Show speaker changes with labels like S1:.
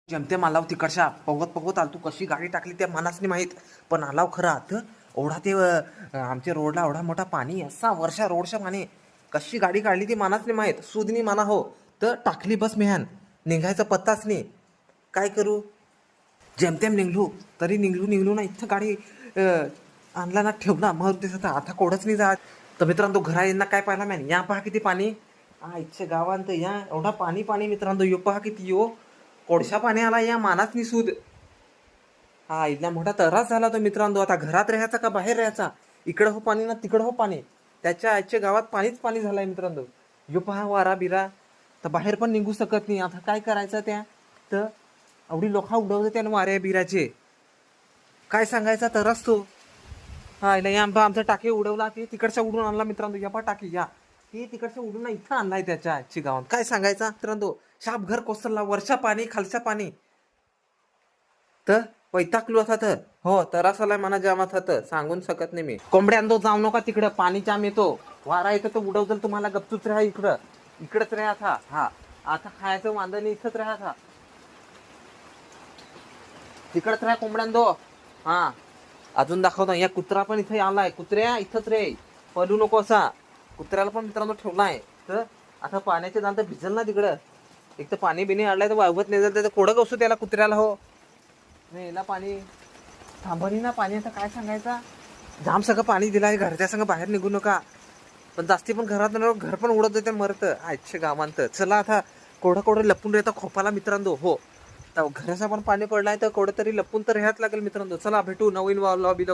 S1: जमते आलाव तिकडच्या पवत पवत आल तू कशी गाडी टाकली त्या मनाच नाही माहीत. पण आलाव खरा तर एवढा ते आमच्या रोडला एवढा मोठा पाणी असा वर्षा रोडच्या पाणी कशी गाडी काढली ती मनाच नाही माहीत. सुदनी माना हो तर टाकली बस मेहान निघायचा पत्ताच नाही. काय करू जेमतेम निघलू तरी निघलू ना इथं गाडी आणला ना ठेवला मग दिसत आता कोडच नाही जात. तर मित्रांनो घरा यांना काय पाहिला मॅन या पहा किती पाणी हा इच्छे गावांत या एवढा पाणी पाणी मित्रांनो यो पहा किती यो कोळशा पाणी आला या मानाच नाही सूद. हा इथला मोठा तरास झाला तो मित्रांनो. आता घरात राहायचा का बाहेर राहायचा इकडं हो पाणी ना तिकडं हो पाणी त्याच्या आजच्या गावात पाणीच पाणी झालंय मित्रांनो. यो पहा वारा बिरा तर बाहेर पण निघू शकत नाही. आता काय करायचं त्या तर एवढी लोखा उडवते त्यानं वाऱ्या बिराचे काय सांगायचा तरच तो. हा या आमचा टाकी उडवला ते तिकडच्या उडून आणला मित्रांनो. या पा टाकी या ती तिकडच्या उडून ना इथं आणलाय त्याच्या आजची गावात काय सांगायचा मित्रांनो. शाप घर कोसळला वरच्या पाणी खालच्या पाणी तर वैतागलो असा तर हो तरास आलाय मना जामात तर सांगून शकत नाही मी. कोंबड्यांदो जाऊ नका तिकडं पाणी जाम येतो वारा येतो तो उडवतो तुम्हाला गपचूच राहा इकडंच राहा था. हा आता खायचं वांदा नाही इथंच राहा था तिकडच राहा कोंबड्यांदो. हा अजून दाखवतो या कुत्रा पण इथे आलाय कुत्र्या इथंच रे पळू नको असा. कुत्र्याला पण मित्रांनो ठेवलाय तर आता पाण्याचे दान तर भिजल ना तिकडं. एक तर पाणी बिणी आणलाय तर वावत नाही तर कोडं कसू त्याला कुत्र्याला हो याला पाणी थांबणी ना पाणी आता काय सांगायचा. जाम सगळं पाणी दिलाय घरच्या संग बाहेर निघू नका पण जास्ती पण घरात घर पण उडत होते मरत आजच्या गावांत. चला आता कोडं लपून राहतं खोपाला मित्रांनो. हो तर घराचा पण पाणी पडलाय तर कोडं तरी लपून तर राहायच लागेल मित्रांनो. चला भेटू नवीन लॉबी